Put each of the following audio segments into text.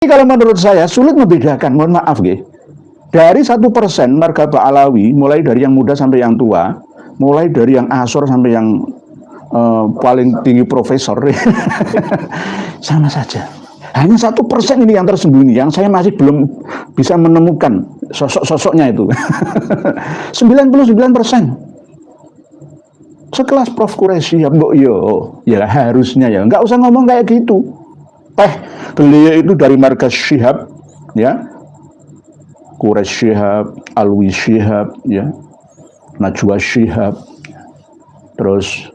Kalau menurut saya sulit membedakan, mohon maaf nggih. Dari 1% marga Ba'alawi, mulai dari yang muda sampai yang tua, mulai dari yang asor sampai yang paling tinggi profesor, sama saja. Hanya 1% ini yang tersembunyi, yang saya masih belum bisa menemukan sosok-sosoknya itu. 99%. Sekelas Prof. Quraisy ya, mbok yo, ya harusnya ya, nggak usah ngomong kayak gitu. Beliau itu dari marga Syihab, ya, Quraisy Syihab, Alwi Syihab, ya, Najwa Syihab, terus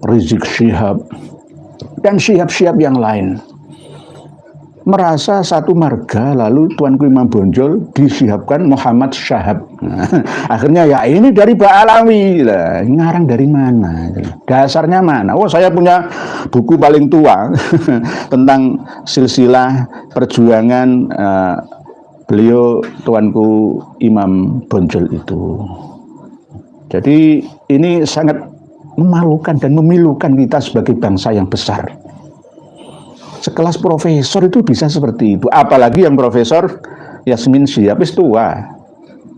Rizik Syihab, dan Syihab-Syihab yang lain. Merasa satu marga, lalu Tuanku Imam Bonjol disihabkan Muhammad Syahab. Akhirnya ya ini dari Ba'alawi lah, ngarang dari mana? Dasarnya mana? Oh saya punya buku paling tua tentang silsilah perjuangan beliau Tuanku Imam Bonjol itu. Jadi ini sangat memalukan dan memilukan kita sebagai bangsa yang besar. Sekelas profesor itu bisa seperti itu, apalagi yang Profesor Yasmin Syihab tua,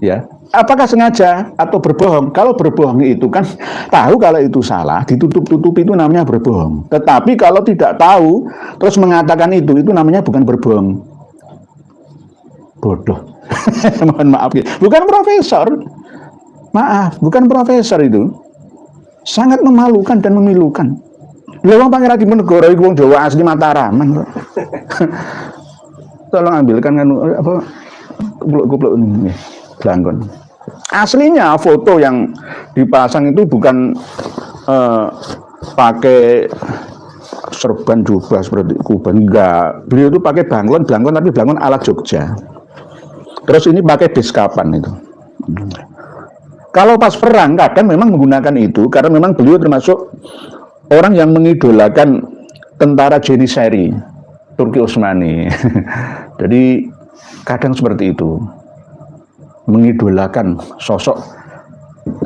ya. Apakah sengaja atau berbohong? Kalau berbohong itu kan tahu kalau itu salah, ditutup-tutupi, itu namanya berbohong. Tetapi kalau tidak tahu terus mengatakan itu namanya bukan berbohong, bodoh. Mohon maaf, bukan profesor. Maaf, bukan profesor itu. Sangat memalukan dan memilukan. Lewang Pangeran Diponegoro iku wong Jawa asli Mataraman. Tolong ambilkan kan apa kupluk-kupluk ini Blangkon. Aslinya foto yang dipasang itu bukan pakai serban jubah seperti kuban, enggak. Beliau itu pakai blangkon tapi blangkon ala Jogja. Terus ini pakai biskapan itu. Kalau pas perang kadang memang menggunakan itu karena memang beliau termasuk orang yang mengidolakan tentara Janissary, Turki Utsmani. Jadi kadang seperti itu, mengidolakan sosok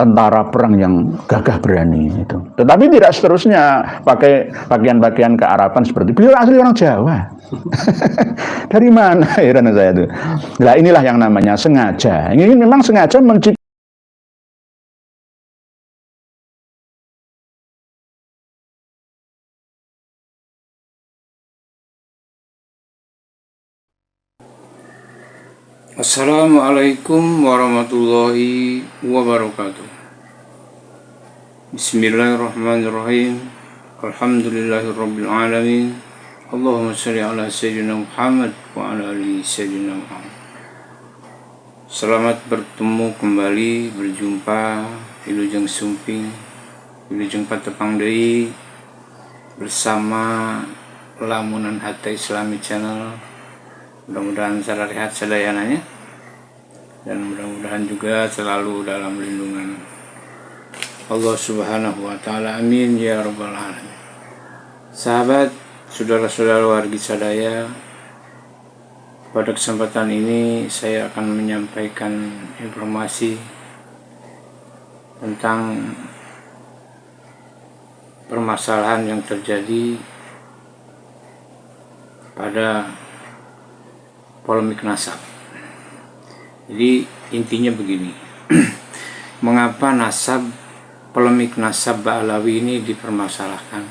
tentara perang yang gagah berani itu. Tetapi tidak seterusnya pakai pakaian-pakaian kearaban seperti beliau asli orang Jawa. Dari mana heran saya itu. Nah inilah yang namanya sengaja. Ini memang sengaja menciptakan. Assalamualaikum warahmatullahi wabarakatuh. Bismillahirrahmanirrahim. Alhamdulillahirabbil alamin. Allahumma shalli ala sayyidina Muhammad wa ala ali sayyidina Muhammad. Selamat bertemu kembali, berjumpa Wilujeng Sumping, Wilujeng Patepang Deui bersama Lamunan Hatta Islami Channel. Mudah-mudahan salah rehat sadayananya dan mudah-mudahan juga selalu dalam lindungan Allah Subhanahu wa taala. Amin ya rabbal alamin. Sahabat, saudara-saudara wargi sadaya, pada kesempatan ini saya akan menyampaikan informasi tentang permasalahan yang terjadi pada polemik nasab. Jadi intinya begini. Mengapa polemik nasab Ba'alawi ini dipermasalahkan?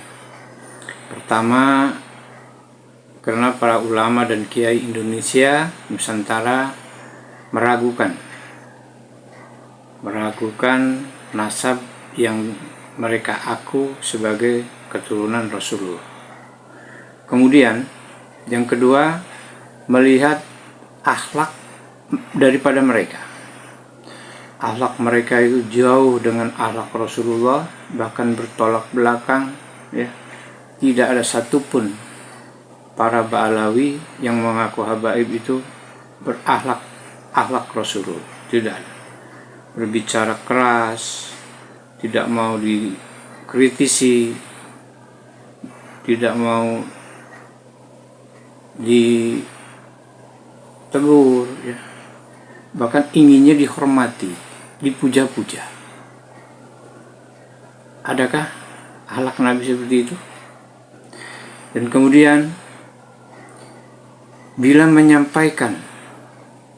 Pertama, karena para ulama dan kiai Indonesia Nusantara meragukan nasab yang mereka aku sebagai keturunan Rasulullah. Kemudian yang kedua, melihat akhlak daripada mereka. Akhlak mereka itu jauh dengan akhlak Rasulullah, bahkan bertolak belakang, ya. Tidak ada satupun para Ba'alawi yang mengaku habaib itu berakhlak Rasulullah. Tidak ada. Berbicara keras, tidak mau dikritisi, tidak mau ditegur, ya. Bahkan inginnya dihormati, dipuja-puja. Adakah akhlak Nabi seperti itu? Dan kemudian bila menyampaikan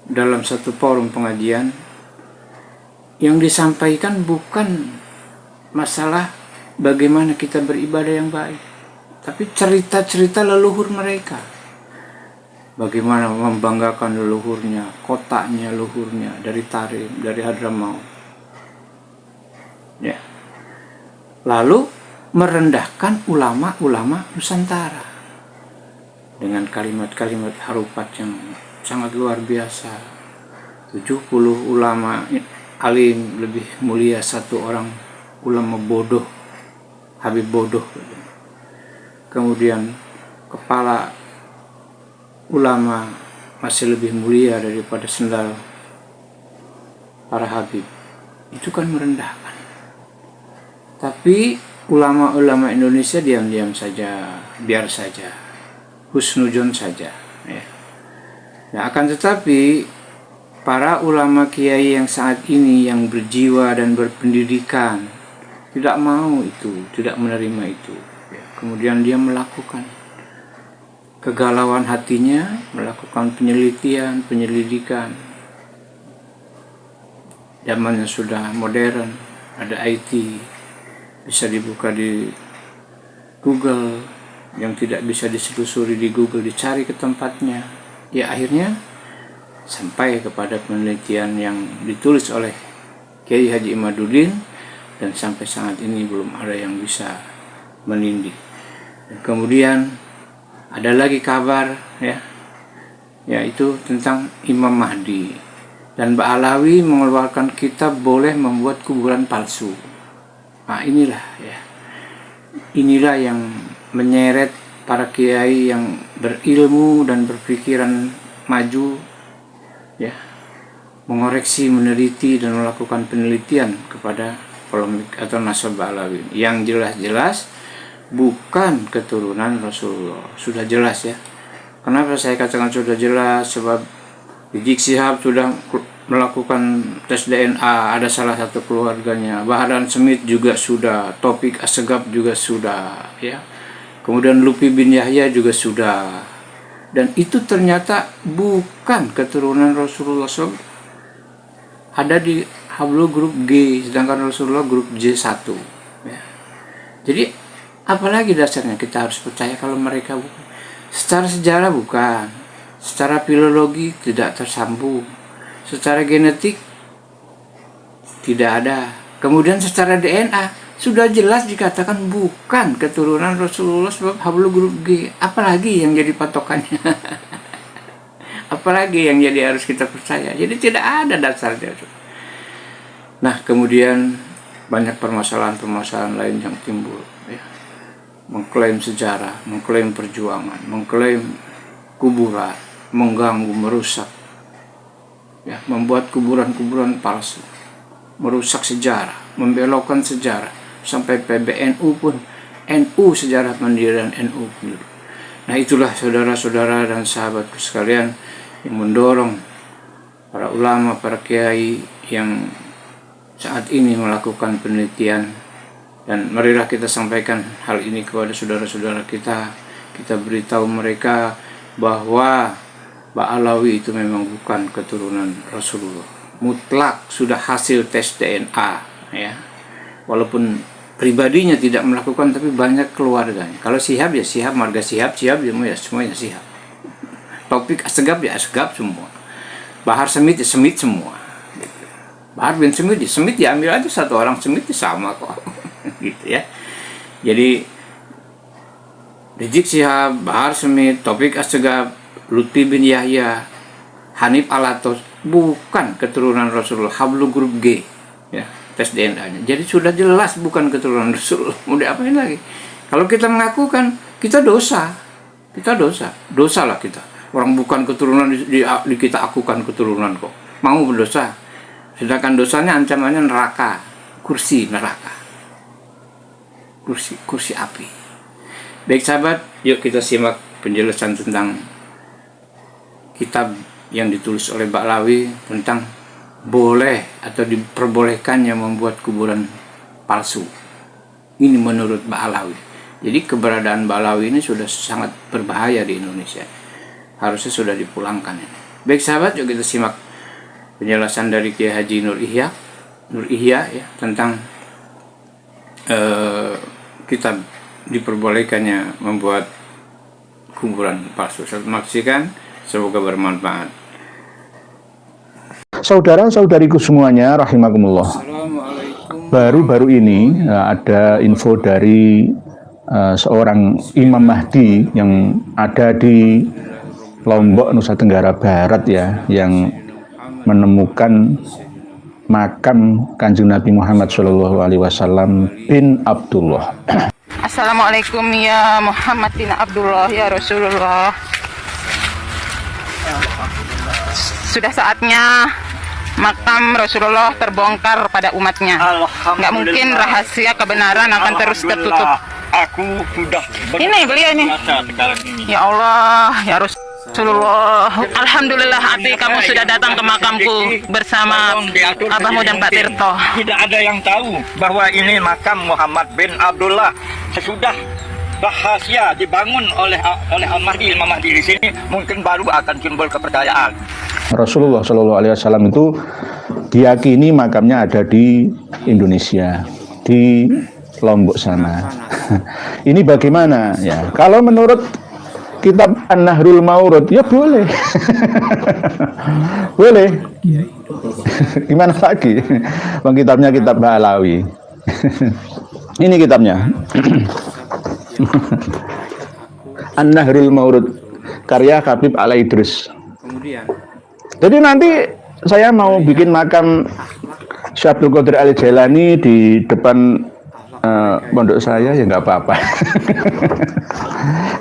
dalam satu forum pengajian, yang disampaikan bukan masalah bagaimana kita beribadah yang baik, tapi cerita-cerita leluhur mereka. Bagaimana membanggakan leluhurnya, kotaknya leluhurnya dari Tarim, dari Hadramaut. Ya. Lalu merendahkan ulama-ulama Nusantara dengan kalimat-kalimat harupat yang sangat luar biasa. 70 ulama alim lebih mulia satu orang ulama bodoh, Habib bodoh. Kemudian kepala ulama masih lebih mulia daripada sendal para habib. Itu kan merendahkan. Tapi ulama-ulama Indonesia diam-diam saja, biar saja, husnuzon saja, ya. Nah, akan tetapi para ulama kiai yang saat ini yang berjiwa dan berpendidikan tidak mau itu, tidak menerima itu, ya. Kemudian dia melakukan kegalauan hatinya, melakukan penelitian, penyelidikan. Zamannya sudah modern, ada IT, bisa dibuka di Google, yang tidak bisa diselusuri di Google dicari ke tempatnya. Ya akhirnya sampai kepada penelitian yang ditulis oleh Kiai Haji Imaduddin, dan sampai saat ini belum ada yang bisa menindih. Dan kemudian ada lagi kabar, ya, yaitu tentang Imam Mahdi, dan Mbak Alawi mengeluarkan kitab boleh membuat kuburan palsu. Nah inilah, ya, inilah yang menyeret para kiai yang berilmu dan berpikiran maju, ya, mengoreksi, meneliti dan melakukan penelitian kepada polemik atau nasab Mbak Alawi yang jelas-jelas bukan keturunan Rasulullah. Sudah jelas, ya. Kenapa saya katakan sudah jelas? Sebab Rizik Syihab sudah melakukan tes DNA, ada salah satu keluarganya. Bahar Smith juga sudah, Taufik Assegaf juga sudah, ya. Kemudian Lutfi bin Yahya juga sudah. Dan itu ternyata bukan keturunan Rasulullah SAW. Ada di Hablu grup G, sedangkan Rasulullah grup J1, ya. Jadi apalagi dasarnya kita harus percaya kalau mereka bukan? Secara sejarah bukan, secara filologi tidak tersambung, secara genetik tidak ada. Kemudian secara DNA sudah jelas dikatakan bukan keturunan Rasulullah sebab Hablu grup G. Apalagi yang jadi patokannya? Apalagi yang jadi harus kita percaya? Jadi tidak ada dasarnya. Nah kemudian banyak permasalahan-permasalahan lain yang timbul, ya. Mengklaim sejarah, mengklaim perjuangan, mengklaim kuburan, mengganggu, merusak, ya, membuat kuburan-kuburan palsu, merusak sejarah, membelokkan sejarah, sampai PBNU pun, NU sejarah pendirian NU. Nah itulah saudara-saudara dan sahabatku sekalian yang mendorong para ulama, para kiai yang saat ini melakukan penelitian. Dan marilah kita sampaikan hal ini kepada saudara-saudara kita. Kita beritahu mereka bahwa Mbak Alawi itu memang bukan keturunan Rasulullah. Mutlak sudah hasil tes DNA, ya. Walaupun pribadinya tidak melakukan, tapi banyak keluarganya. Kalau Syihab ya Syihab, marga Syihab ya semuanya Syihab. Taufik Assegaf ya Assegaf semua. Bahar Smith ya Smith semua. Bahar bin Smith ya Smith, diambil aja satu orang Smith ya sama kok. Gitu, ya. Jadi Rizik Syihab, Bahar Smith, Taufik Assegaf, Lutfi bin Yahya, Hanif Alatos bukan keturunan Rasulullah. Hablu grup G, ya, tes DNA-nya. Jadi sudah jelas bukan keturunan Rasulullah. Mau diapain lagi? Kalau kita mengakukan, kita dosa. Kita dosa lah kita. Orang bukan keturunan di kita akukan keturunan kok. Mau berdosa. Sedangkan dosanya ancamannya neraka, kursi neraka. Kursi api. Baik sahabat, yuk kita simak penjelasan tentang kitab yang ditulis oleh Mbak Alawi tentang boleh atau diperbolehkannya membuat kuburan palsu. Ini menurut Mbak Alawi. Jadi keberadaan Mbak Alawi ini sudah sangat berbahaya di Indonesia. harusnya sudah dipulangkan ini. Baik sahabat, yuk kita simak penjelasan dari Kiai Haji Nur Ihya ya, tentang kitab diperbolehkannya membuat kuburan palsu. Saya maksikan, semoga bermanfaat. Saudara-saudariku semuanya, rahimakumullah. Assalamualaikum. Baru-baru ini ada info dari seorang Imam Mahdi yang ada di Lombok, Nusa Tenggara Barat ya, yang menemukan makam Kanjeng Nabi Muhammad SAW bin Abdullah. Assalamualaikum ya Muhammad bin Abdullah ya Rasulullah. Sudah saatnya makam Rasulullah terbongkar pada umatnya. Nggak mungkin rahasia kebenaran akan terus tertutup. Aku sudah Ini beliau ini. Ya Allah, ya Rasulullah. Alhamdulillah hati kamu sudah datang ke makamku bersama Abahmu dan Pak Tirto. Tidak ada yang tahu bahwa ini makam Muhammad bin Abdullah. Sesudah rahasia dibangun oleh Al-Mahdi, Imam Mahdi di sini, mungkin baru akan timbul kepercayaan. Rasulullah SAW itu diyakini makamnya ada di Indonesia, di Lombok sana. Ini bagaimana ya? Kalau menurut kitab An-Nahrul Maurud ya boleh. Boleh. Gimana lagi? Bang, kitabnya kitab Ba'alawi. Ini kitabnya. An-Nahrul Maurud karya Habib Al-Idris. Kemudian Jadi nanti saya mau bikin makam Syekh Abdul Qadir Al-Jailani di depan pondok saya, ya nggak apa-apa.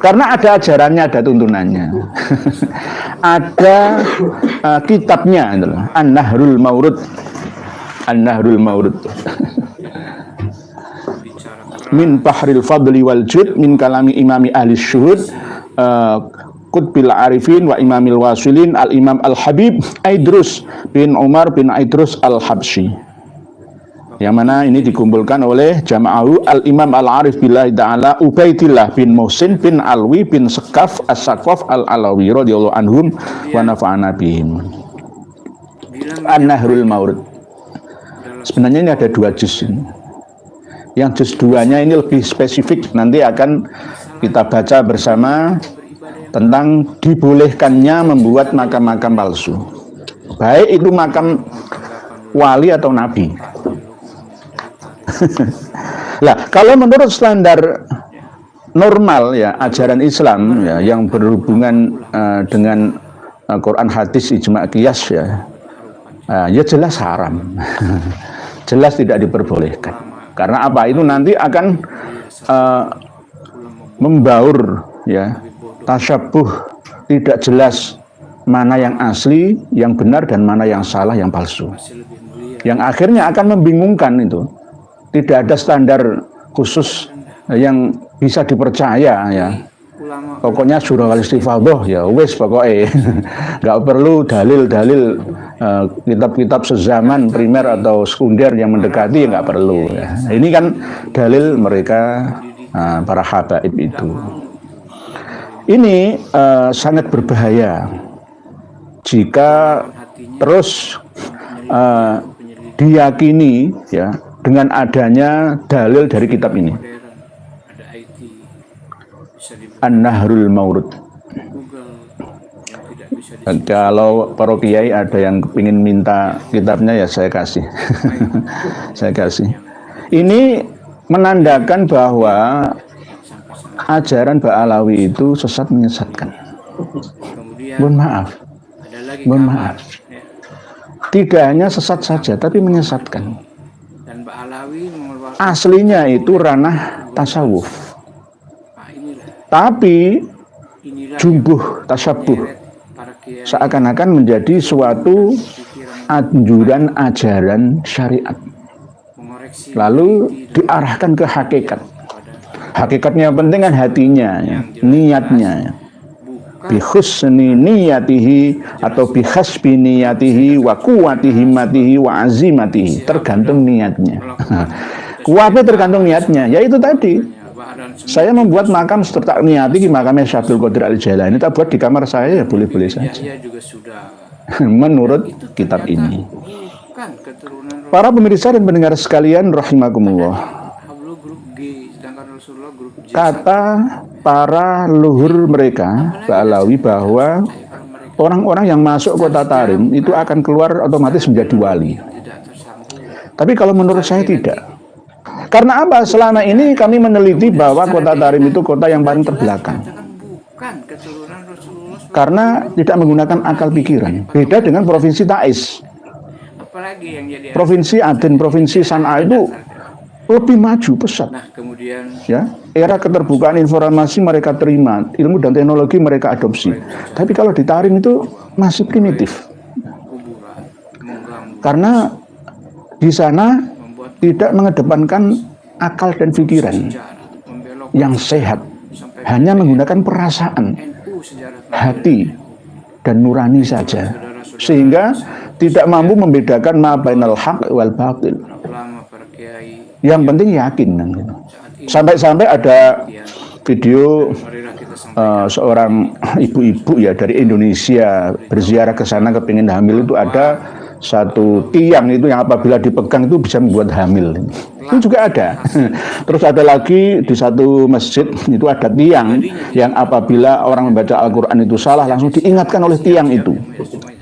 Karena ada ajarannya, ada tuntunannya. Ada kitabnya, An-Nahrul Maurud. An-Nahrul Maurud. Min Bahril Fadli wal Jud min kalami imami ahli syuhud Qutbil Arifin wa Imamil Wasilin Al-Imam Al-Habib Idrus bin Umar bin Idrus Al-Habsyi, yang mana ini dikumpulkan oleh Jama'ahu Al-Imam Al-Arif Billahi Ta'ala Ubaidillah bin Muhsin bin Alwi bin Sekaf As-Sakfaf Al-Alawi radhiyallahu anhum wa nafa'ana bihim. An-Nahrul Maurud. Sebenarnya ini ada 2 juz ini. Yang juz 2-nya ini lebih spesifik, nanti akan kita baca bersama tentang dibolehkannya membuat makam-makam palsu, baik itu makam wali atau nabi. Lah, kalau menurut standar normal ya ajaran Islam ya yang berhubungan dengan Quran, hadis, ijma' qiyas ya, ya jelas haram. Jelas tidak diperbolehkan. Karena apa? Itu nanti akan membaur ya, tasyabuh, tidak jelas mana yang asli, yang benar, dan mana yang salah, yang palsu. Yang akhirnya akan membingungkan itu. Tidak ada standar khusus yang bisa dipercaya ya. Pokoknya surah al-istifadhah ya wes pokoknya. Nggak perlu dalil-dalil kitab-kitab sezaman primer atau sekunder yang mendekati, ya nggak perlu ya. Ini kan dalil mereka para habaib itu. Ini sangat berbahaya jika terus diyakini ya dengan adanya dalil dari kitab ini. An-Nahrul Maurud. Kalau para kiai ada yang ingin minta kitabnya ya saya kasih. Saya kasih. Ini menandakan bahwa ajaran Ba'alawi itu sesat, menyesatkan. Mohon maaf. Mohon maaf. Tidak hanya sesat saja, tapi menyesatkan. Aslinya itu ranah tasawuf. Tapi jumbuh tasyabuh seakan-akan menjadi suatu anjuran ajaran syariat, lalu diarahkan ke hakikat. Hakikatnya yang penting kan hatinya ya, niatnya. Bihusni niyatihi atau bihasbi niyatihi wa quwwati himmatihi wa azimatihi, tergantung niatnya. Kuatnya tergantung niatnya, yaitu tadi Saya membuat makam serta niati makamnya Syabdul Qadir Al-Jailani, tak buat di kamar saya ya boleh-boleh saja. Yahya juga sudah. Menurut kitab ini. Bukan keturunan Para pemirsa dan pendengar sekalian rahimakumullah. Hablu grup G, sedangkan Rasulullah grup J. Kata para leluhur mereka, Ba'alawi, bahwa orang-orang yang masuk kota Tarim itu akan keluar otomatis menjadi wali. Tidak tersambung. Tapi kalau menurut saya tidak. Karena apa? Selama ini kami meneliti bahwa kota Tarim itu kota yang paling terbelakang. Katakan bukan keturunan Rasulullah. Karena tidak menggunakan akal pikiran. Beda dengan provinsi Taiz. Apalagi yang jadi Provinsi Aden, provinsi San'a itu lebih maju pesat. Nah, kemudian Ya, era keterbukaan informasi mereka terima, ilmu dan teknologi mereka adopsi. Tapi kalau di Tarim itu masih primitif. kuburan mengganggu Karena di sana membuat tidak mengedepankan akal dan pikiran sejarah membelok yang sehat, sampai hanya menggunakan perasaan, NU sejarah hati, dan nurani saja, sehingga tidak mampu membedakan ma bainal haq wal batil. ulama para kiai Yang penting yakin. Gitu. saat ini Sampai-sampai ada ya, video marilah kita sampaikan seorang ibu-ibu ya dari Indonesia berziarah ke sana kepingin hamil, itu ada satu tiang itu yang apabila dipegang itu bisa membuat hamil. Itu juga ada. Terus ada lagi di satu masjid itu ada tiang yang apabila orang membaca Al-Quran itu salah langsung diingatkan oleh tiang itu.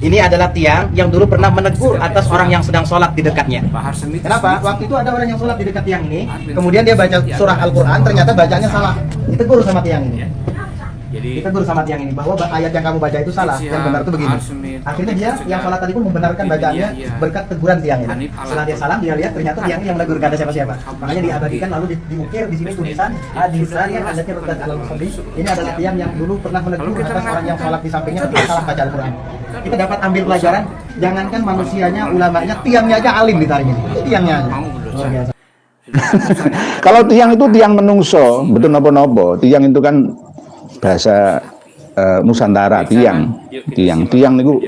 Ini adalah tiang yang dulu pernah menegur atas orang yang sedang sholat di dekatnya. bahar semitis. Kenapa? Waktu itu ada orang yang sholat di dekat tiang ini, kemudian dia baca surah Al-Quran, ternyata bacanya salah. Ditegur sama tiang ini. Jadi Ditegur sama tiang ini bahwa ayat yang kamu baca itu salah, yang benar itu begini. Akhirnya dia yang sholat tadi pun membenarkan bacaannya berkat teguran tiang ini. Setelah dia salam, dia lihat ternyata tiang ini yang menegur, gak ada siapa-siapa. Makanya diabadikan lalu diukir di sini tulisan hadisnya hadasnya rutat al-musalli. Ini adalah tiang yang dulu pernah menegur atas orang yang sholat di sampingnya ketika salah baca Al-Quran. Kita dapat ambil pelajaran, jangankan manusianya, ulamanya, tiangnya aja alim di taring ini. Tiangnya aja. Luar biasa. Kalau tiang itu tiang menungso, betul nopo-nopo. Tiang itu kan bahasa Nusantara, tiang itu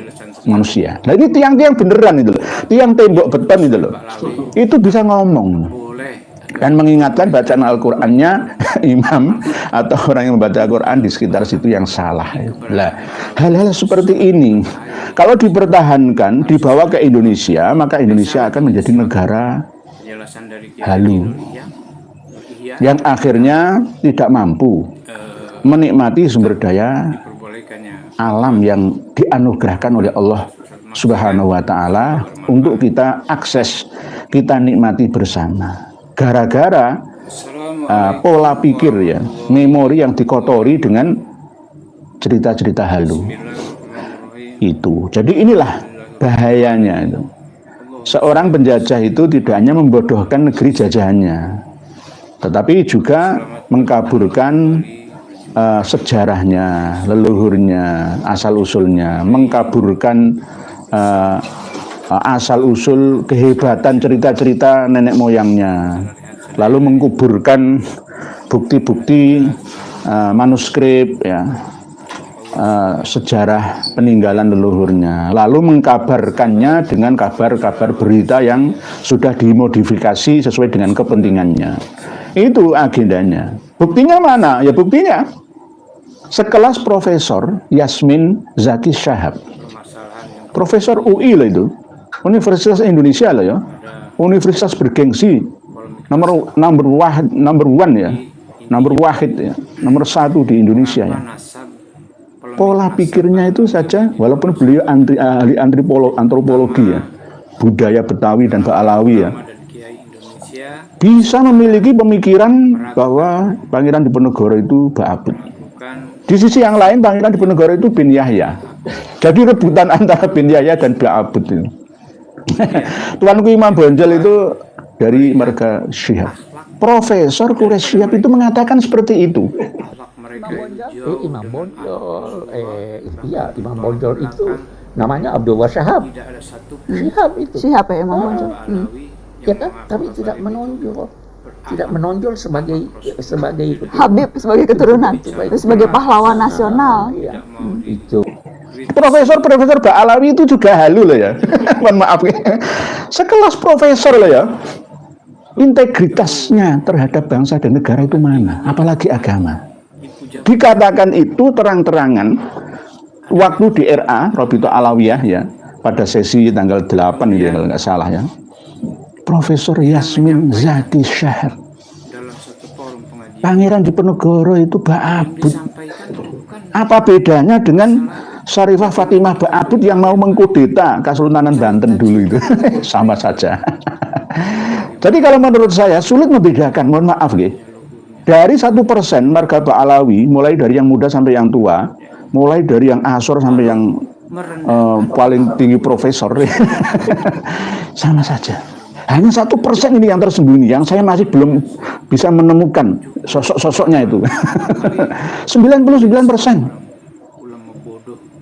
manusia. Nah ini tiang-tiang beneran itu loh, tiang tembok beton itu loh, itu bisa ngomong boleh dan mengingatkan bacaan Al-Qur'annya imam atau orang yang membaca Al-Quran di sekitar situ yang salah. Lah, hal-hal seperti ini kalau dipertahankan dibawa ke Indonesia, maka Indonesia akan menjadi negara penjelasan dari Kiai halu Ihya yang akhirnya tidak mampu menikmati sumber daya diperbolehkannya alam yang dianugerahkan oleh Allah Subhanahu wa Ta'ala untuk kita akses, kita nikmati bersama. Gara-gara pola pikir ya, memori yang dikotori dengan cerita-cerita halu itu. Jadi inilah bahayanya itu. Seorang penjajah itu tidak hanya membodohkan negeri jajahannya, tetapi juga mengkaburkan sejarahnya, leluhurnya, asal-usulnya, mengkaburkan asal-usul kehebatan cerita-cerita nenek moyangnya, lalu mengkuburkan bukti-bukti manuskrip ya, sejarah peninggalan leluhurnya, lalu mengkabarkannya dengan kabar-kabar berita yang sudah dimodifikasi sesuai dengan kepentingannya. Itu agendanya. Buktinya mana? Ya buktinya sekelas Profesor Yasmin Zaki Syahab, Profesor UI lah itu, Universitas Indonesia lah ya, universitas bergengsi, nomor one ya, nomor 1 di Indonesia ya. Pola pikirnya itu saja, walaupun beliau ahli antropologi ya, budaya Betawi dan Ba'alawi ya, bisa memiliki pemikiran bahwa Pangeran Diponegoro itu Ba'abut. Di sisi yang lain Pangeran Diponegoro itu bin Yahya. Jadi rebutan antara bin Yahya dan Ba'abut itu. Tuanku Imam Bonjol itu dari marga Syihab. Profesor Quraish Syihab itu mengatakan seperti itu. Imam Bonjol itu namanya Abdullah Syahab. Syihab itu. Syihab ya Imam Bonjol. Ya kan, tapi tidak menonjol sebagai Habib sebagai keturunan, sebagai pahlawan nasional. Ya, itu. Profesor Ba'alawi itu juga halu loh ya. Mohon maaf ya. Sekelas profesor loh ya. integritasnya terhadap bangsa dan negara itu mana? Apalagi agama. Dikatakan itu terang-terangan waktu di RA Robito Alawiyah ya, pada sesi tanggal 8 ini kalau nggak salah ya. Profesor Yasmin Zaki Syahar, Pangeran Diponegoro itu Ba'abut. Apa bedanya dengan Syarifah Fatimah Ba'abut yang mau mengkudeta Kesultanan Banten dulu itu? Sama saja. Jadi kalau menurut saya sulit membedakan, mohon maaf gitu. Dari 1% marga Ba'alawi, mulai dari yang muda sampai yang tua, mulai dari yang asor sampai yang paling tinggi profesor, sama saja. Hanya 1% ini yang tersembunyi, yang saya masih belum bisa menemukan sosok-sosoknya itu. 99%.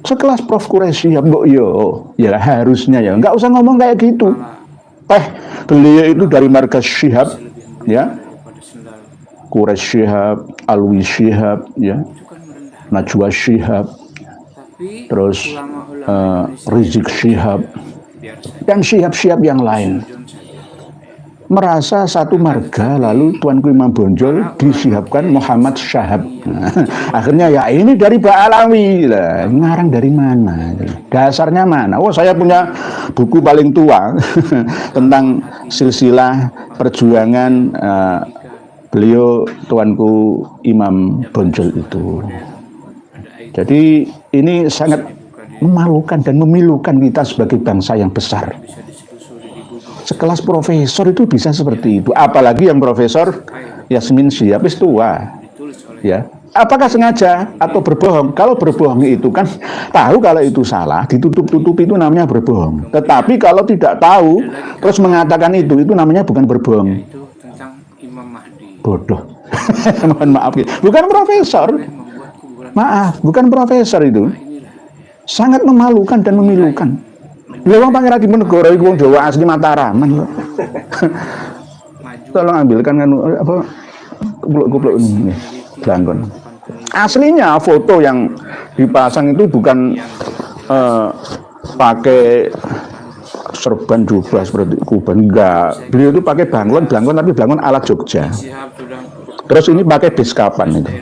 Sekelas Prof. Quraisy ya harusnya ya, nggak usah ngomong kayak gitu. Beliau itu dari marga Syihab, ya, Quraisy Syihab, Alwi Syihab, ya, Najwa Syihab, terus Rizik Syihab, dan Syihab-Syihab yang lain. Merasa satu marga, lalu Tuanku Imam Bonjol disihabkan Muhammad Syahab. Akhirnya ya ini dari Ba'alawi lah, ngarang dari mana? Dasarnya mana? Oh, saya punya buku paling tua tentang silsilah perjuangan beliau Tuanku Imam Bonjol itu. Jadi ini sangat memalukan dan memilukan kita sebagai bangsa yang besar. Sekelas profesor itu bisa seperti itu, apalagi yang Profesor Yasmin Syihab tua, ya. Apakah sengaja atau berbohong? Kalau berbohong itu kan tahu kalau itu salah, ditutup-tutupi, itu namanya berbohong. Tetapi kalau tidak tahu terus mengatakan itu namanya bukan berbohong, bodoh. Mohon maaf, bukan profesor. Maaf, bukan profesor itu. Sangat memalukan dan memilukan. Lewang Pangeran Diponegoro itu wong Jawa asli Mataraman loh. Tolong ambilkan kan apa kupluk-kupluk ini belangkon. Aslinya foto yang dipasang itu bukan pakai serban jubah seperti kuban, enggak. Beliau itu pakai blangkon tapi blangkon ala Jogja. Terus ini pakai beskapan itu.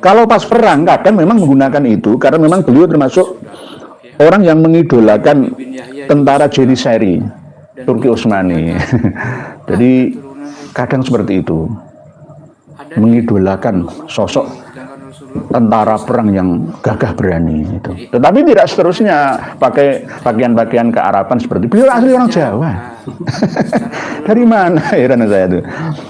Kalau pas perang kadang memang menggunakan itu karena memang beliau termasuk orang yang mengidolakan tentara Jeniseri Turki Utsmani. Jadi kadang seperti itu, mengidolakan sosok tentara perang yang gagah berani itu. Tetapi tidak seterusnya pakai pakaian-pakaian kearaban seperti beliau asli orang Jawa. Dari mana heran saya itu.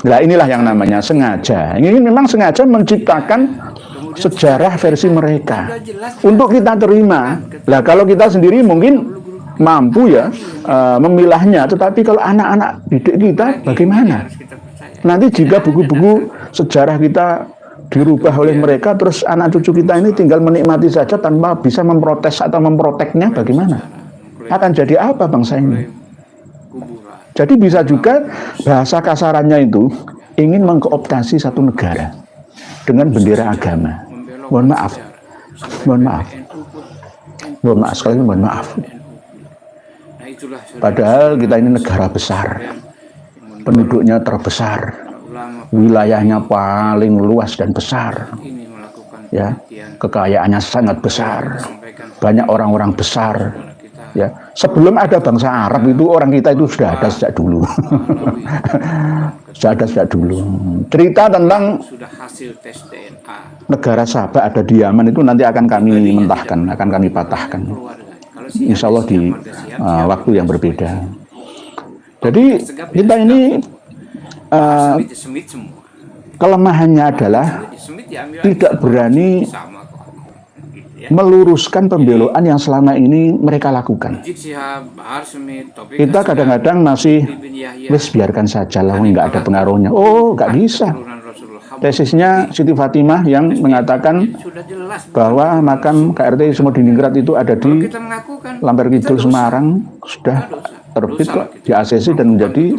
Nah inilah yang namanya sengaja. Ini memang sengaja menciptakan sejarah versi mereka untuk kita terima. Lah kalau kita sendiri mungkin mampu ya memilahnya, tetapi kalau anak-anak didik kita bagaimana? Nanti jika buku-buku sejarah kita dirubah oleh mereka, terus anak cucu kita ini tinggal menikmati saja tanpa bisa memprotes atau memproteknya, bagaimana? Akan jadi apa bangsa ini? Jadi bisa juga bahasa kasarannya itu ingin mengkooptasi satu negara dengan bendera agama. Mohon maaf, sekali lagi mohon maaf. Padahal kita ini negara besar, penduduknya terbesar, wilayahnya paling luas dan besar, ya, kekayaannya sangat besar, banyak orang-orang besar, ya. Sebelum ada bangsa Arab itu orang kita itu sudah ada sejak dulu. Sejak dulu. Cerita tentang negara Sabah ada di Yaman itu nanti akan kami mentahkan, akan kami patahkan. Insya Allah di waktu yang berbeda. Jadi kita ini kelemahannya adalah tidak berani meluruskan pembeloan yang selama ini mereka lakukan. Kita kadang-kadang masih biarkan saja lah, nggak ada pengaruhnya. Oh, nggak bisa. Tesisnya Siti Fatimah yang mengatakan bahwa makam KRT Sumodiningrat itu ada di Lamper Kidul Semarang, sudah terbit kok di ACC dan menjadi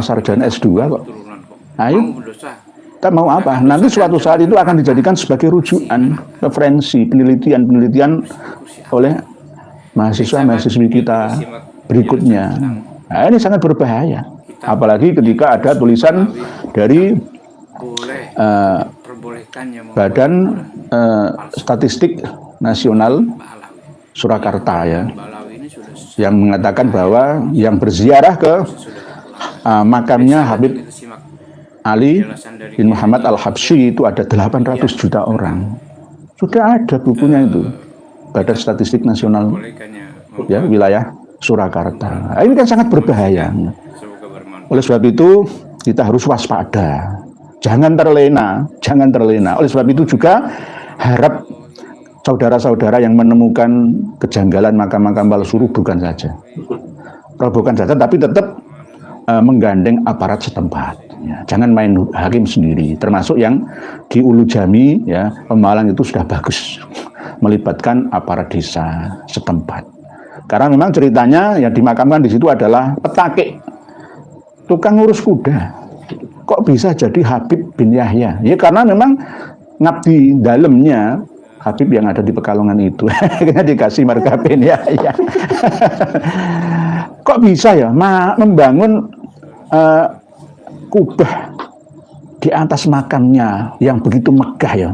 sarjana S2 kok. Ayo, kita mau apa? Nanti suatu saat itu akan dijadikan sebagai rujukan, referensi, penelitian oleh mahasiswa-mahasiswi kita berikutnya. Nah, ini sangat berbahaya. Apalagi ketika ada tulisan dari Badan Statistik Nasional Surakarta ya, yang mengatakan bahwa yang berziarah ke makamnya Habib Ali bin Muhammad Al-Habsyi itu ada 800 juta orang. Sudah ada bukunya itu, Badan Statistik Nasional ya, wilayah Surakarta. Nah, ini kan sangat berbahaya. Oleh sebab itu kita harus waspada, jangan terlena, jangan terlena. Oleh sebab itu juga harap saudara-saudara yang menemukan kejanggalan makam-makam palsu bukan saja, tapi tetap menggandeng aparat setempat. Ya, jangan main hakim sendiri. Termasuk yang di Ulu Jami, ya, Pemalang itu sudah bagus, melibatkan aparat desa setempat. Karena memang ceritanya yang dimakamkan di situ adalah petakik, tukang ngurus kuda. Kok bisa jadi Habib bin Yahya? Ya karena memang ngabdi dalamnya Habib yang ada di Pekalongan itu. Akhirnya dikasih marga bin Yahya. Kok bisa ya membangun kubah di atas makamnya yang begitu megah ya,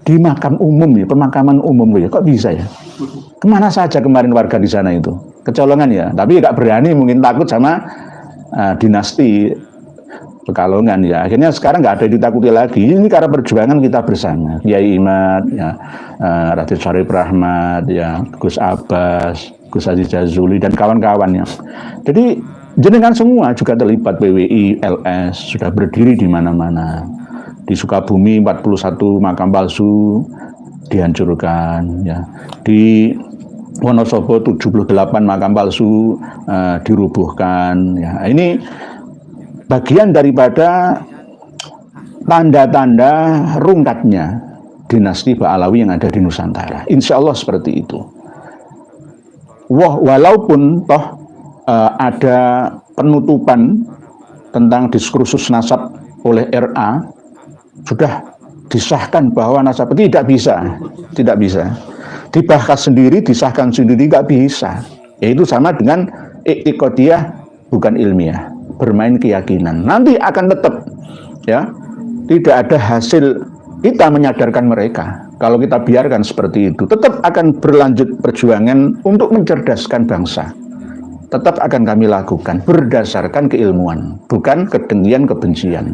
di makam umum ya, pemakaman umum ya, kok bisa ya? Kemana saja kemarin warga di sana itu? Kecolongan ya, tapi nggak berani, mungkin takut sama dinasti Pekalongan ya. Akhirnya sekarang nggak ada yang ditakuti lagi. Ini karena perjuangan kita bersama, Kiai Imad, ya, Raden Syarif Rahmat, ya, Gus Abbas, Gus Aziz Jazuli dan kawan-kawannya. Jadi jenengan semua juga terlibat, PWI, LS sudah berdiri di mana-mana. Di Sukabumi 41 makam palsu dihancurkan, ya. Di Wonosobo 78 makam palsu dirubuhkan. Ya. Ini bagian daripada tanda-tanda rungkatnya dinasti Ba'alawi yang ada di Nusantara. Insya Allah seperti itu. Walaupun toh ada penutupan tentang diskursus nasab oleh RA, sudah disahkan bahwa nasab tidak bisa dibahas sendiri, disahkan sendiri, nggak bisa. Yaitu sama dengan iktikadiyah bukan ilmiah, bermain keyakinan. Nanti akan tetap ya tidak ada hasil kita menyadarkan mereka. Kalau kita biarkan seperti itu, tetap akan berlanjut perjuangan untuk mencerdaskan bangsa. Tetap akan kami lakukan berdasarkan keilmuan, bukan kedengkian, kebencian.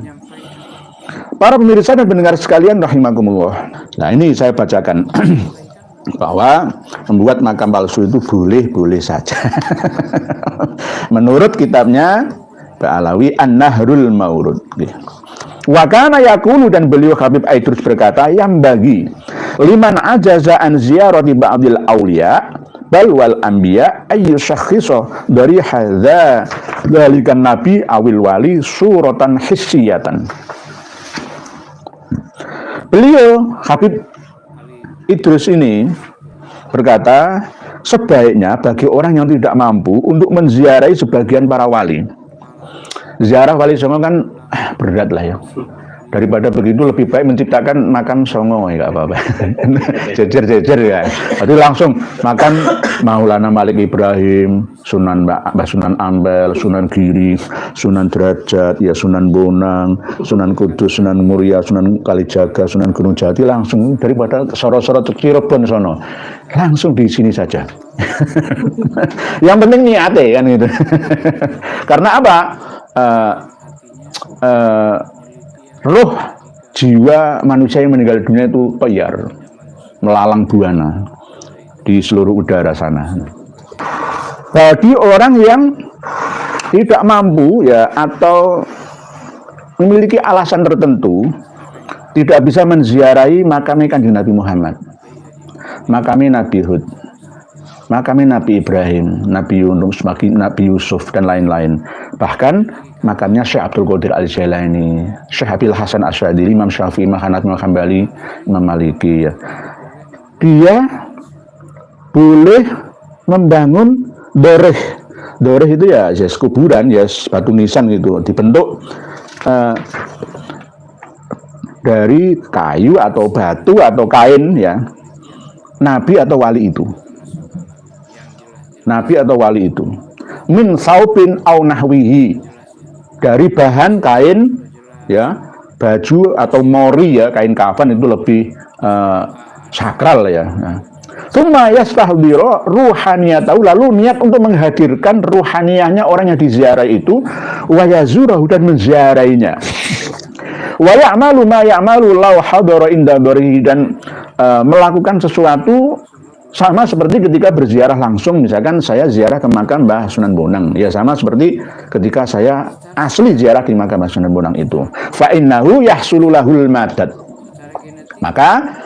Para pemirsa dan pendengar sekalian rahimakumullah. Nah, ini saya bacakan bahwa membuat makam palsu itu boleh-boleh saja. Menurut kitabnya Ba'alawi An-Nahrul Maurud. Wa kana yaqulu, dan beliau Habib Aidrus berkata, yang bagi liman ajaza an ziyarati ba'dil auliya bal wal anbiya ayyushakhisa dari hadza dzalikan nabi awil wali suratan hissiyatan. Beliau Habib Idrus ini berkata, sebaiknya bagi orang yang tidak mampu untuk menziarahi sebagian para wali. Ziarah wali songo kan berat lah ya. Daripada begitu lebih baik menciptakan makam songo, ya nggak apa-apa. Jejer-jejer ya. Jadi langsung makam Maulana Malik Ibrahim, Sunan Mbah Sunan Ampel, Sunan Giri, Sunan Derajat, ya Sunan Bonang, Sunan Kudus, Sunan Muria, Sunan Kalijaga, Sunan Gunung Jati, langsung daripada soro-soro Cirebon sono. Langsung di sini saja. Yang penting niate kan gitu. Karena apa? Roh jiwa manusia yang meninggal dunia itu peyar, melalang buana di seluruh udara sana. Bagi orang yang tidak mampu ya, atau memiliki alasan tertentu, tidak bisa menziarahi makamnya Kanjeng Nabi Muhammad, makamnya Nabi Hud, makamnya Nabi Ibrahim, Nabi Yunus, Nabi Yusuf, dan lain-lain. Bahkan makamnya Syekh Abdul Qadir Al-Jailani, Syekh Abil Hasan Asy'adili, Imam Syafi'i, Imam Hanafi, Imam Hambali, Imam Maliki ya. Dia boleh membangun doreh. Doreh itu ya yes, kuburan, yes, batu nisan gitu, dibentuk dari kayu atau batu atau kain ya. Nabi atau wali itu. Nabi atau wali itu. min saubin au nahwihi, dari bahan kain ya, baju atau mori ya, kain kafan itu lebih sakral ya. Tsumma yastahdiru ruhaniyatahu, lalu niat untuk menghadirkan ruhaniyahnya orang yang diziarah itu, wa yazurahu, dan menziarahinya. Wa ya'malu ma ya'malu law hadara inda barihi, dan melakukan sesuatu sama seperti ketika berziarah langsung. Misalkan saya ziarah ke makam Mbah Sunan Bonang, ya sama seperti ketika saya asli ziarah di makam Mbah Sunan Bonang itu. Fa innahu yahsulu lahul madad, maka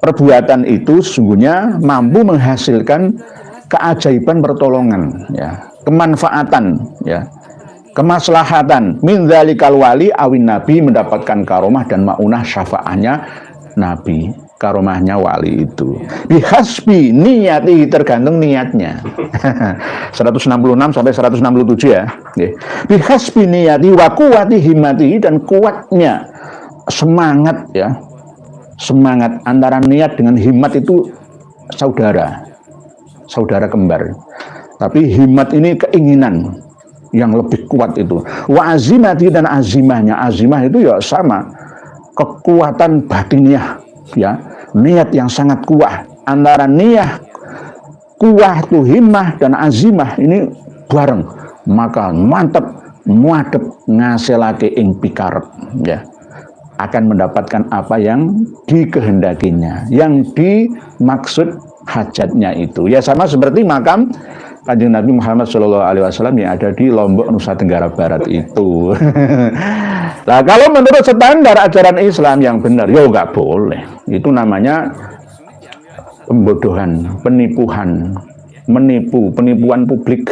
perbuatan itu sesungguhnya mampu menghasilkan keajaiban pertolongan ya, kemanfaatan ya, kemaslahatan min dzalikal wali awin nabi, mendapatkan karomah dan maunah syafaatnya nabi, karomahnya wali itu. Bihasbi niyati, tergantung niatnya. 166 sampai 167 ya. Bihasbi niyati wa quwwati himmati, dan kuatnya semangat ya. Semangat, antara niat dengan himmat itu saudara kembar. Tapi himmat ini keinginan yang lebih kuat itu. Wa azimati, dan azimahnya, azimah itu ya sama, kekuatan batiniah ya, niat yang sangat kuat. Antara niat kuat tuh himmah dan azimah ini bareng, maka mantep muadep ngasilake ing pikarep ya, akan mendapatkan apa yang dikehendakinya, yang dimaksud hajatnya itu. Ya sama seperti makam Kanjeng Nabi Muhammad SAW yang ada di Lombok, Nusa Tenggara Barat itu. Nah, kalau menurut standar ajaran Islam yang benar, ya nggak boleh. Itu namanya pembodohan, penipuan publik.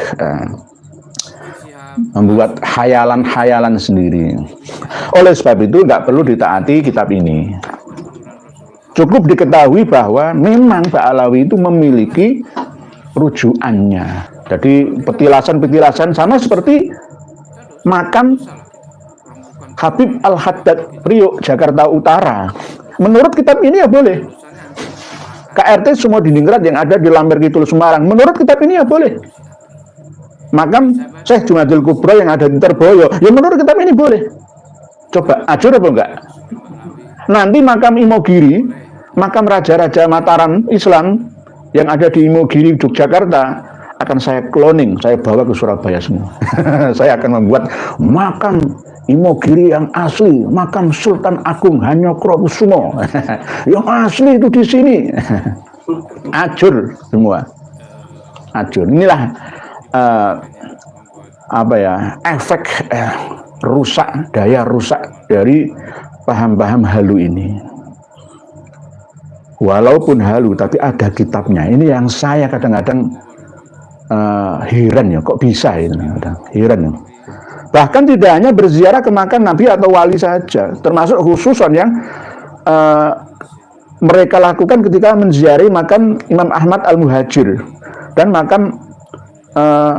Membuat khayalan-khayalan sendiri. Oleh sebab itu nggak perlu ditaati kitab ini. Cukup diketahui bahwa memang Ba'alawi itu memiliki rujukannya. Jadi petilasan-petilasan sama seperti makam Habib Al-Haddad Priok, Jakarta Utara. Menurut kitab ini ya boleh. KRT Sumo Diningrat yang ada di Lamber Kidul Semarang, menurut kitab ini ya boleh. Makam Syekh Jumadil Kubro yang ada di Terboyo, ya menurut kitab ini boleh. Coba ajur apa enggak? Nanti makam Imogiri, makam Raja-Raja Mataram Islam yang ada di Imogiri, Yogyakarta, akan saya cloning, saya bawa ke Surabaya semua. Saya akan membuat makam Imogiri yang asli, makam Sultan Agung Hanyokrokusumo yang asli itu di sini. Ajur semua, ajur. Inilah efek rusak, daya rusak dari paham-paham halu ini. Walaupun halu, tapi ada kitabnya. Ini yang saya kadang-kadang heran ya, kok bisa ini? Heran ya. Bahkan tidak hanya berziarah ke makam Nabi atau wali saja, termasuk khususan yang mereka lakukan ketika menziarahi makam Imam Ahmad Al-Muhajir dan makam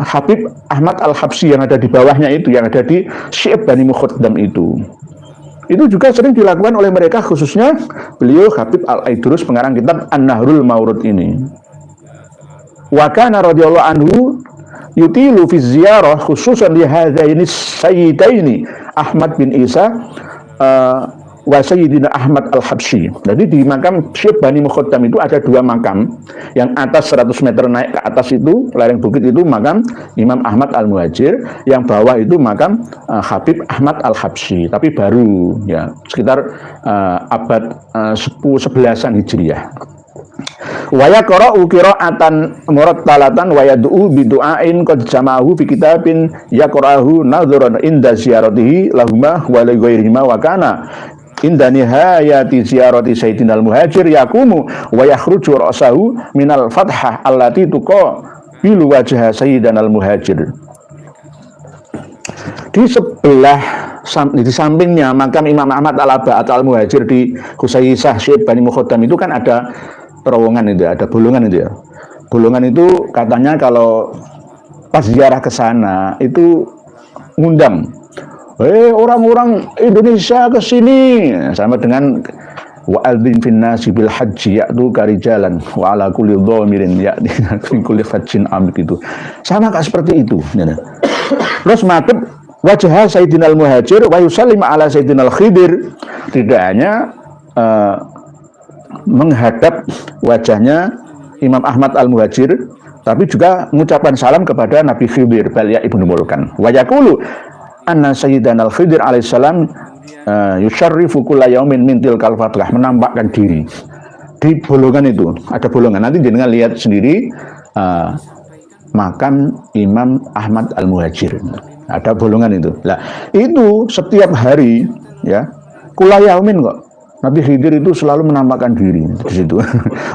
Habib Ahmad Al-Habsyi yang ada di bawahnya itu, yang ada di Syi'ab Bani Mukhaddam itu juga sering dilakukan oleh mereka, khususnya beliau Habib Al-Aidrus, pengarang kitab An-Nahrul Maurud ini. Wa kana radhiyallahu anhu yutilu fi ziyarah khususan li hadzaini sayyidaini Ahmad bin Isa wa Sayyidina Ahmad Al-Habsyi. Jadi di makam Syi'ab Bani Mukhaddam itu ada dua makam. Yang atas 100 meter naik ke atas itu, lereng bukit itu makam Imam Ahmad Al-Muhajir, yang bawah itu makam Habib Ahmad Al-Habsyi, tapi baru ya, sekitar abad 11-an Hijriyah. Wa yaqra'u qira'atan murattalatan wa yad'u bi du'ain qad jama'ahu fi kitabin yaqra'uhu nadharan inda ziyaratihi lahumma wa li ghairihima wa kana inda nihayati ziyarati Sayyidina Al-Muhajir yakumu wa yakhruju ra'sahu minal fathah allati tuqa bil wajha Sayyidina Al-Muhajir. Di sebelah, di sampingnya makam Imam Ahmad Al-Abad Al-Muhajir di Husaisah Syi'ab Bani Mukhaddam itu kan ada terowongan itu, ada bolongan itu ya. Bolongan itu katanya kalau pas ziarah ke sana itu ngundang, orang-orang Indonesia ke sini, sama dengan wa adzin fin nasi bil haji ya'tu karijalan wa ala kulli dhamirin ya'ti min kulli fajjin amik itu. Sama kayak seperti itu. Terus madhab wajah Sayyidina al-Muhajir wa yusallim ala Sayyidina al-Khidir. Tidak hanya menghadap wajahnya Imam Ahmad al-Muhajir, tapi juga mengucapkan salam kepada Nabi Khidir bal ya ibnu Mulkan. Wa yaqulu anna Sayyidina al-Khidir alaihissalam yusyarrifu kulla yaumin min tilkal fatrah, menampakkan diri di bolongan itu. Ada bolongan, nanti jenengan lihat sendiri makam Imam Ahmad al-Muhajir. Ada bolongan itu. Nah, itu setiap hari ya, kulla yaumin kok. Nabi Khidir itu selalu menampakkan diri di situ.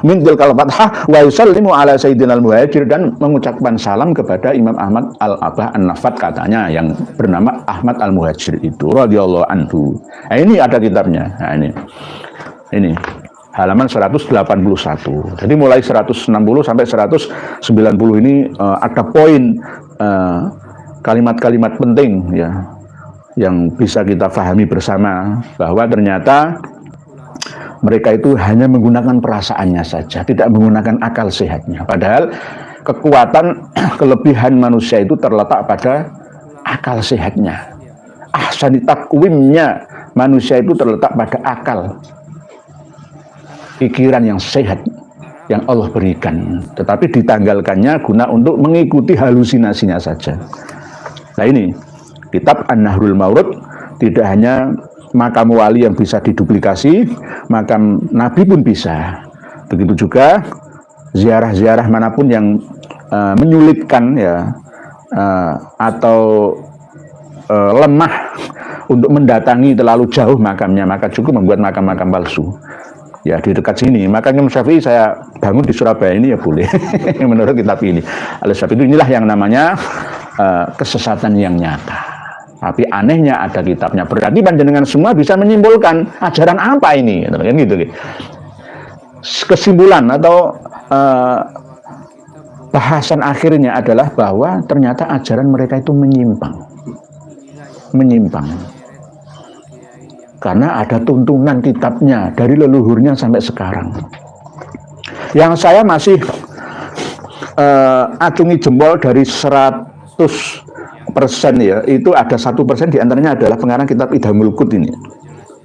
Min tilkal fathah wa yusallimu ala Sayyidina al-Muhajir, dan mengucapkan salam kepada Imam Ahmad al-Abah an-Nafat katanya yang bernama Ahmad al-Muhajir itu radhiyallahu anhu. Nah, ini ada kitabnya. Nah, ini halaman 181. Jadi mulai 160 sampai 190 ini ada poin kalimat-kalimat penting ya yang bisa kita pahami bersama, bahwa ternyata mereka itu hanya menggunakan perasaannya saja, tidak menggunakan akal sehatnya. Padahal kekuatan kelebihan manusia itu terletak pada akal sehatnya. Ahsani takwimnya manusia itu terletak pada akal, pikiran yang sehat yang Allah berikan, tetapi ditanggalkannya guna untuk mengikuti halusinasinya saja. Nah, ini kitab An-Nahrul Mawrud tidak hanya makam wali yang bisa diduplikasi, makam Nabi pun bisa. Begitu juga ziarah-ziarah manapun yang menyulitkan ya atau lemah untuk mendatangi terlalu jauh makamnya, maka cukup membuat makam-makam palsu. Ya, di dekat sini, makanya Imam Syafi'i saya bangun di Surabaya ini ya boleh. Menurut kitab ini. Oleh sebab itu inilah yang namanya kesesatan yang nyata. Tapi anehnya ada kitabnya. Berarti panjenengan semua bisa menyimpulkan ajaran apa ini, kan gitu. Kesimpulan atau bahasan akhirnya adalah bahwa ternyata ajaran mereka itu menyimpang. Karena ada tuntunan kitabnya dari leluhurnya sampai sekarang. Yang saya masih acungi jempol dari 100% ya, itu ada 1% diantaranya adalah pengarang kitab Idhamul Qut ini,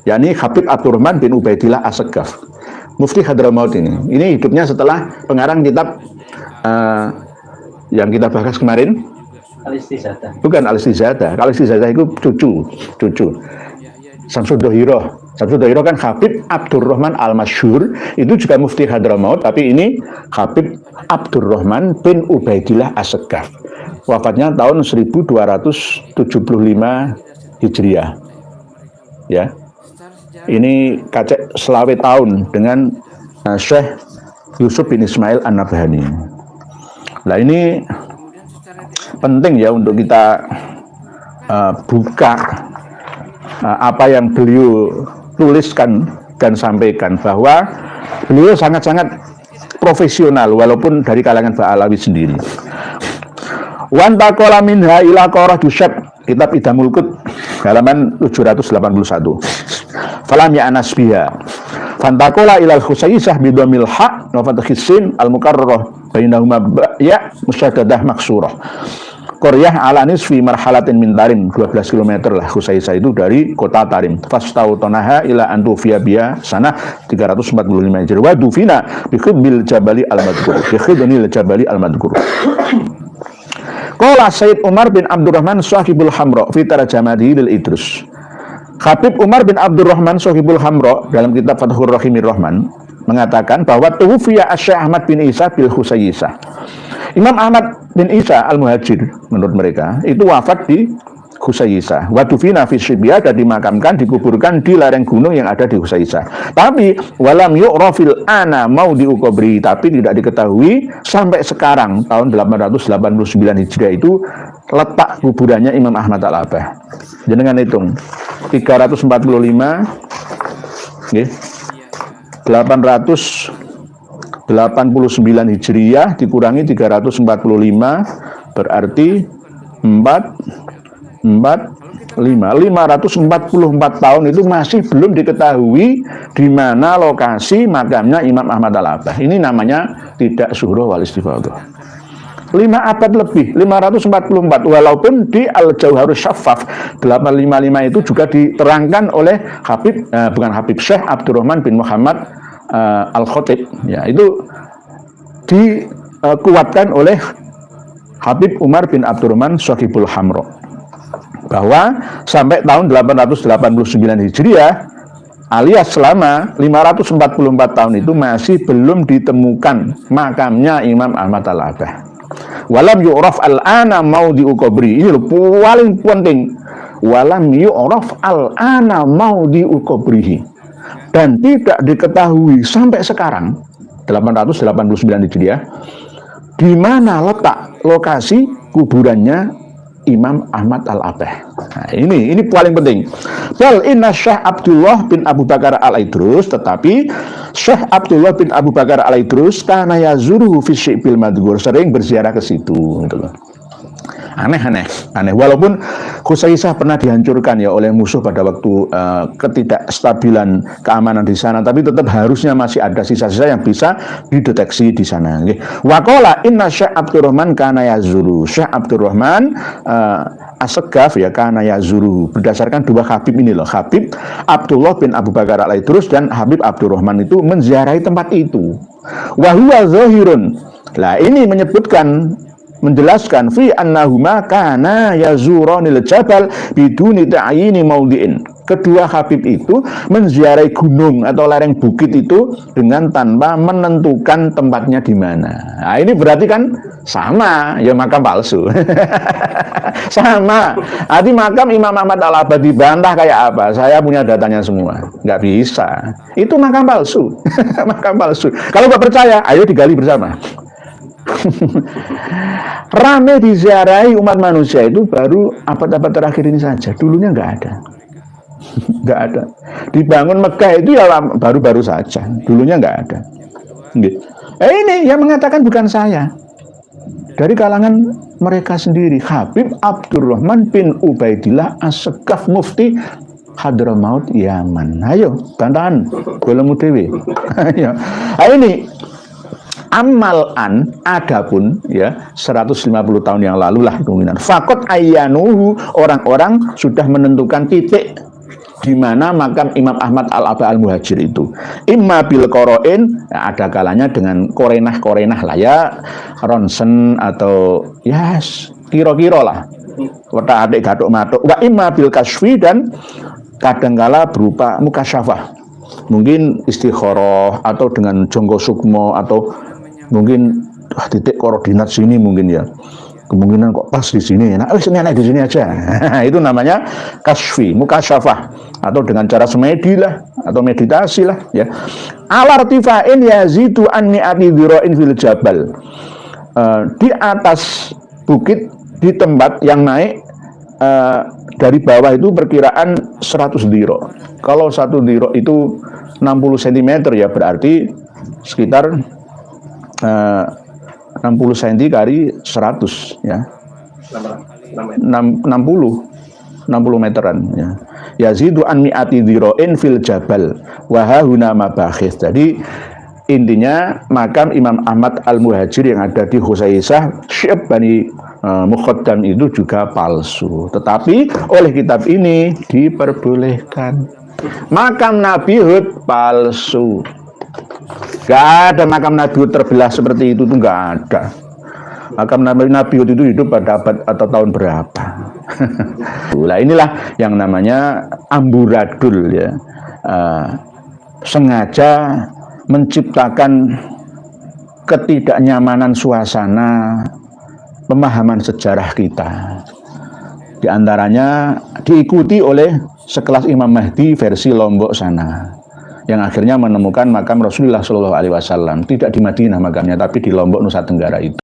yakni Habib Abdurrahman bin Ubaidillah As-Saggaf, Mufti Hadramaut ini. Ini hidupnya setelah pengarang kitab yang kita bahas kemarin, Al-Istizadah. Bukan Al-Istizadah. Kalau Al-Istizadah itu cucu Samsuddohiro. Samsuddohiro kan Habib Abdurrahman Al-Masyhur, itu juga Mufti Hadramaut, tapi ini Habib Abdurrahman bin Ubaidillah As-Saggaf. Wafatnya tahun 1275 Hijriah. Ya. Ini kacek selawe tahun dengan Syekh Yusuf bin Ismail An-Nabhani. Nah, ini penting ya untuk kita buka apa yang beliau tuliskan dan sampaikan, bahwa beliau sangat-sangat profesional walaupun dari kalangan Ba'alawi sendiri. Wan taqala minha ila qarah dusyab, kitab Idhamul Qut halaman 781. Falam ya'nas biha. Fantaqala ila al-Khusaisah bidhamil ha wa fathis sin al-mukarrarah bainahuma ya musyaddadah maksurah. Qaryah ala nisfi marhalatin min Tarim, 12 km lah Khusaisah itu dari kota Tarim. Fastau tonaha ila antufia biya sana 345 Hijriah. Wa dufina bi khidbil jabali al-madhkur. Bi khidnil jabali al-madhkur. Qala Sayyid Umar bin Abdurrahman Sahibul Hamra fi tarjamatihi lil Idrus. Habib Umar bin Abdurrahman Sahibul Hamra dalam kitab Fathur Rahimir Rahman mengatakan bahwa tuwfiya Syekh Ahmad bin Isa bil Khusaisah. Imam Ahmad bin Isa al-Muhajir menurut mereka itu wafat di Khusaisah. Wa dufina fi Syibya, dan dimakamkan, dikuburkan di lereng gunung yang ada di Khusaisah. Tapi walam yu'rafil ana mau diukobri, tapi tidak diketahui sampai sekarang tahun 889 Hijriah itu letak kuburannya Imam Ahmad al-Abah. Jenengan hitung 345 nggih. 889 Hijriah dikurangi 345 berarti 4 544 tahun itu masih belum diketahui di mana lokasi makamnya Imam Ahmad Al-Abbah. Ini namanya tidak syuhroh wal istifadhah. 5 abad lebih, 544, walaupun di Al-Jauharus Syaffaf 855 itu juga diterangkan oleh Syekh Abdurrahman bin Muhammad Al-Khatib, ya, itu dikuatkan oleh Habib Umar bin Abdurrahman Shahibul Hamro, bahwa sampai tahun 889 Hijriah alias selama 544 tahun itu masih belum ditemukan makamnya Imam Ahmad Al-Abbah. Walam yu'raf al-ana maudhi'u qabri. Ini loh paling penting. Walam yu'raf al-ana maudhi'u qabrihi. Dan tidak diketahui sampai sekarang 889 Hijriah di mana letak lokasi kuburannya Imam Ahmad Al-Abbah. Nah, ini paling penting. Bal inna Syekh Abdullah bin Abu Bakar Al-Idrus, tetapi Syekh Abdullah bin Abu Bakar Al-Idrus kana yazuru fi syi'bil madhkur, sering berziarah ke situ gitu loh. Aneh. Walaupun Khusaisah pernah dihancurkan ya oleh musuh pada waktu ketidakstabilan keamanan di sana, tapi tetap harusnya masih ada sisa-sisa yang bisa dideteksi di sana. Waqala inna Syekh Abdurrahman kana yazuru. Syekh Abdurrahman As-Segaf ya kana yazuru. Berdasarkan dua Habib ini loh, Habib Abdullah bin Abu Bakar Al-Idrus dan Habib Abdurrahman itu menziarahi tempat itu. Wa huwa zahirun. Lah ini menjelaskan fi annahuma kana yazuranil jabal biduni ta'yini maudhi'in. Kedua Habib itu menziarahi gunung atau lereng bukit itu dengan tanpa menentukan tempatnya di mana. Nah, ini berarti kan sama ya makam palsu. Sama. Arti makam Imam Ahmad Al-Abbah dibantah kayak apa? Saya punya datanya semua. Nggak bisa. Itu makam palsu. Makam palsu. Kalau nggak percaya, ayo digali bersama. Rame diziarahi umat manusia itu baru abad-abad terakhir ini saja. Dulunya nggak ada. Nggak ada. Dibangun Mekah itu ya baru-baru saja. Dulunya nggak ada. Ini yang mengatakan bukan saya. Dari kalangan mereka sendiri, Habib Abdurrahman bin Ubaidillah As-Segaf Mufti Hadramaut Yaman. Ayo, bantahan. Golemu dewe. Ayo. Ini Amalan adapun ya 150 tahun yang lalu lah kemungkinan fakot ayanuhu, orang-orang sudah menentukan titik di mana makam Imam Ahmad Al-Abbah Al-Muhajir itu. Imma bil qoroin, ya, ada kalanya dengan korenah lah ya, ronsen atau ya kira-kira lah wetak adik gathuk matuk. Wa imma bil kasfi, dan kadangkala berupa mukasyafah, mungkin istikharah atau dengan jonggo sukmo, atau mungkin titik koordinat sini mungkin ya, kemungkinan kok pas di sini, nah sini anak di sini aja. Itu namanya kasfi, mukasyafah, atau dengan cara semedi lah atau meditasi lah ya. Alartifa'in yazidu an mi'ati dhira'in fil jabal, di atas bukit, di tempat yang naik dari bawah itu perkiraan 100 dhira'. Kalau 1 dhira' itu 60 cm ya, berarti sekitar 60 cm kali 100 ya, 60 meteran ya. Yazidu an mi'ati dhira'in fil jabal wa hahuna mabakhith. Jadi intinya makam Imam Ahmad Al-Muhajir yang ada di Khusaisah Syekh Bani Mukhaddam itu juga palsu, tetapi oleh kitab ini diperbolehkan. Makam Nabi Hud palsu. Gak ada makam Nabi Hud terbelah seperti itu tuh, nggak ada. Makam Nabi Hud itu hidup pada abad atau tahun berapa? Nah, inilah yang namanya amburadul ya, sengaja menciptakan ketidaknyamanan suasana pemahaman sejarah kita. Di antaranya diikuti oleh sekelas Imam Mahdi versi Lombok sana, yang akhirnya menemukan makam Rasulullah SAW tidak di Madinah makamnya, tapi di Lombok Nusa Tenggara itu.